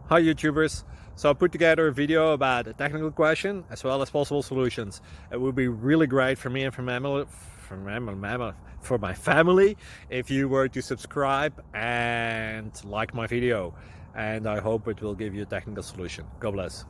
Hi YouTubers! So I put together a video about a technical question as well as possible solutions. It would be really great for me and for my family if you were to subscribe and like my video, and I hope it will give you a technical solution. God bless.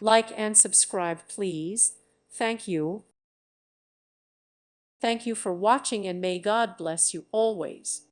Like and subscribe, please. Thank you. Thank you for watching, and may God bless you always.